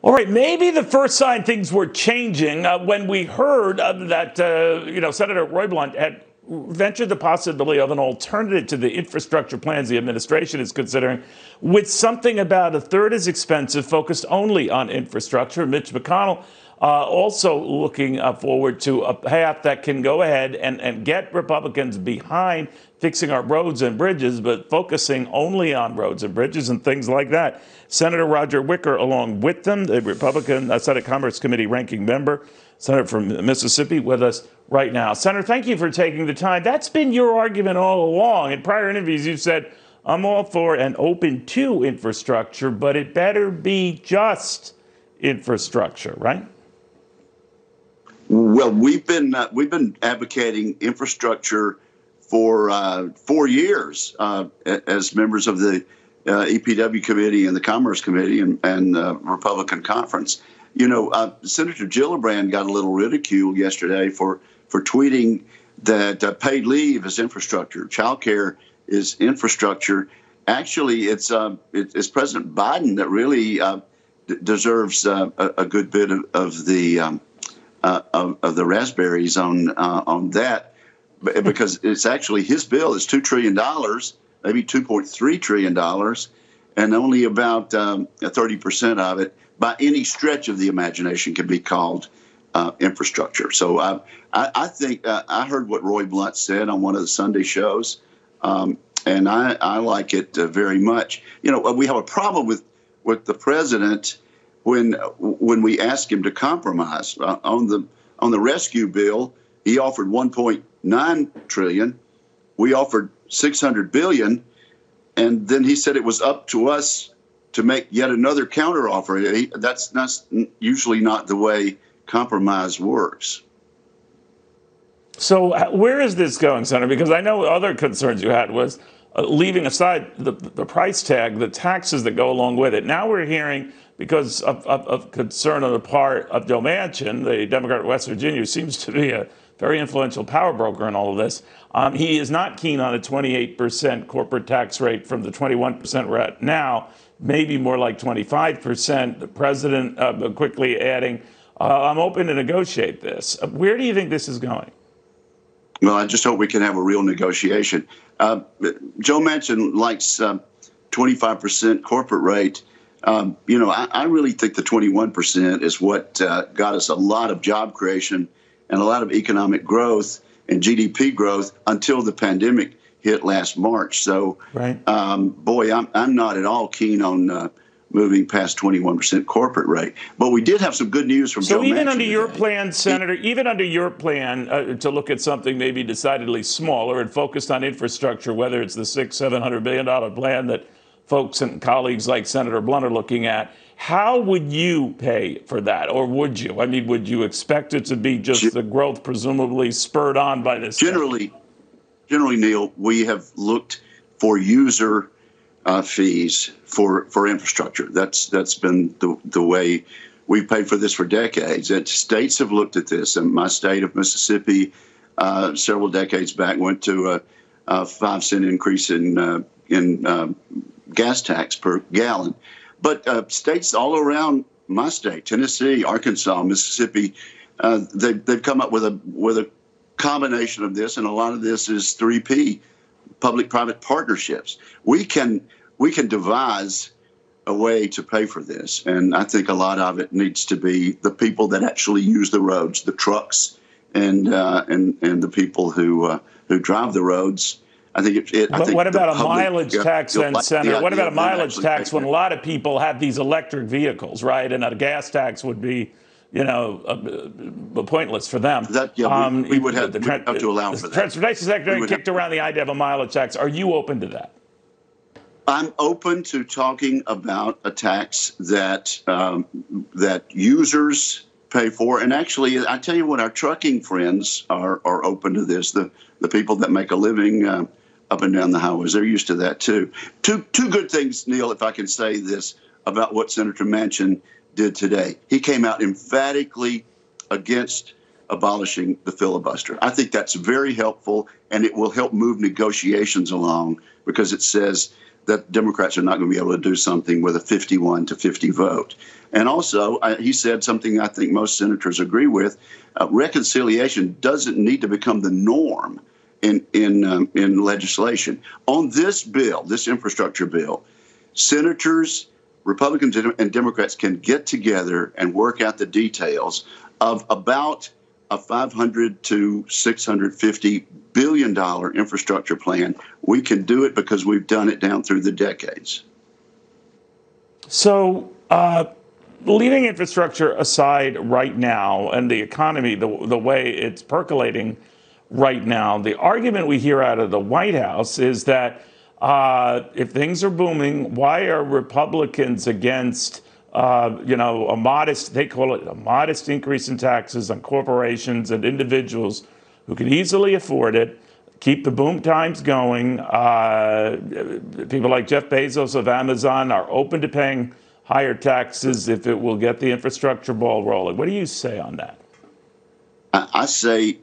All right, maybe the first sign things were changing when we heard that Senator Roy Blunt had ventured the possibility of an alternative to the infrastructure plans the administration is considering, with something about a third as expensive, focused only on infrastructure. Mitch McConnell also looking forward to a path that can go ahead and get Republicans behind fixing our roads and bridges, but focusing only on roads and bridges and things like that. Senator Roger Wicker, along with them, the Republican Senate Commerce Committee ranking member, Senator from Mississippi, with us right now. Senator, thank you for taking the time. That's been your argument all along. In prior interviews, you've said, I'm all for and open to infrastructure, but it better be just infrastructure, right? Well, we've been advocating infrastructure for 4 years as members of the EPW committee and the Commerce Committee and Republican Conference. You know, Senator Gillibrand got a little ridicule yesterday for tweeting that paid leave is infrastructure, child care is infrastructure. Actually, it's President Biden that really deserves a good bit of the raspberries on that, because it's actually his bill is $2 trillion, maybe $2.3 trillion, and only about 30% of it, by any stretch of the imagination, can be called infrastructure. So I think I heard what Roy Blunt said on one of the Sunday shows, and I like it very much. You know, we have a problem with the president when we ask him to compromise on the rescue bill. He offered $1.9 trillion. We offered $600 billion, and then he said it was up to us to make yet another counteroffer. That's usually not the way compromise works. So where is this going, Senator? Because I know other concerns you had was leaving aside the price tag, the taxes that go along with it. Now we're hearing, because of concern on the part of Joe Manchin, the Democrat of West Virginia, who seems to be a very influential power broker in all of this, he is not keen on a 28% corporate tax rate from the 21% we're at now, maybe more like 25%. The president quickly adding, I'm open to negotiate this. Where do you think this is going? Well, I just hope we can have a real negotiation. Joe Manchin likes 25% corporate rate. You know, I really think the 21% is what got us a lot of job creation and a lot of economic growth and GDP growth until the pandemic hit last March. So, right. Boy, I'm not at all keen on moving past 21% corporate rate. But we did have some good news from Joe Manchin. So even under your plan, Senator, even under your plan to look at something maybe decidedly smaller and focused on infrastructure, whether it's the $600-700 billion plan that folks and colleagues like Senator Blunt are looking at, how would you pay for that? Or would you? I mean, would you expect it to be just the growth presumably spurred on by this? Generally, Neil, we have looked for user fees for infrastructure. That's been the way we've paid for this for decades. And states have looked at this. And my state of Mississippi, several decades back, went to a 5-cent increase in gas tax per gallon. But states all around my state, Tennessee, Arkansas, Mississippi, they've come up with a combination of this, and a lot of this is 3P, public-private partnerships. We can devise a way to pay for this, and I think a lot of it needs to be the people that actually use the roads, the trucks, and the people who drive the roads. I think what about a mileage tax then, Senator? What about a mileage tax when a lot of people have these electric vehicles, right? And a gas tax would be, pointless for them. We would have to allow for that. The Transportation Secretary kicked around the idea of a mileage tax. Are you open to that? I'm open to talking about a tax that users pay for. And actually, I tell you what, our trucking friends are open to this. The people that make a living up and down the highways, they're used to that too. Two good things, Neil, if I can say this about what Senator Manchin did today. He came out emphatically against abolishing the filibuster. I think that's very helpful, and it will help move negotiations along, because it says that Democrats are not going to be able to do something with a 51-50 vote. And also, he said something I think most senators agree with: reconciliation doesn't need to become the norm in legislation. On this bill, this infrastructure bill, senators, Republicans and Democrats can get together and work out the details of about a $500 to $650 billion infrastructure plan. We can do it because we've done it down through the decades. So, leaving infrastructure aside right now and the economy, the way it's percolating right now, the argument we hear out of the White House is that if things are booming, why are Republicans against a modest, they call it a modest increase in taxes on corporations and individuals who can easily afford it, keep the boom times going. People like Jeff Bezos of Amazon are open to paying higher taxes if it will get the infrastructure ball rolling. What do you say on that? I say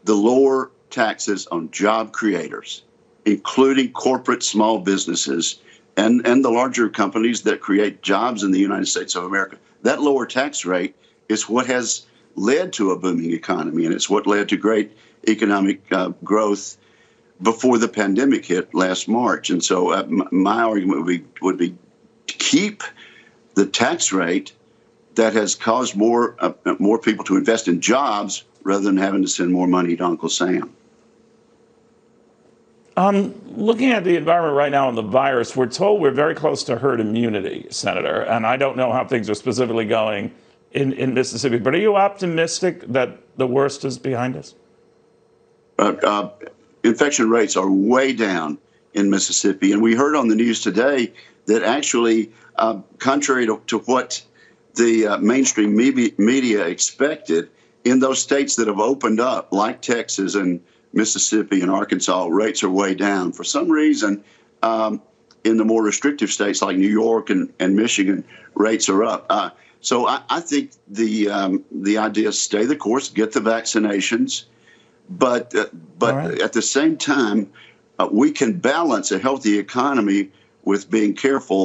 the lower taxes on job creators, including corporate small businesses and the larger companies that create jobs in the United States of America. That lower tax rate is what has led to a booming economy, and it's what led to great economic growth before the pandemic hit last March. And so my argument would be to keep the tax rate that has caused more people to invest in jobs rather than having to send more money to Uncle Sam. Looking at the environment right now and the virus, we're told we're very close to herd immunity, Senator, and I don't know how things are specifically going in Mississippi, but are you optimistic that the worst is behind us? Infection rates are way down in Mississippi, and we heard on the news today that actually, contrary to what the mainstream media expected, in those states that have opened up, like Texas and Mississippi and Arkansas, rates are way down. For some reason, in the more restrictive states like New York and Michigan, rates are up. So I think the idea is stay the course, get the vaccinations, but right. At the same time, we can balance a healthy economy with being careful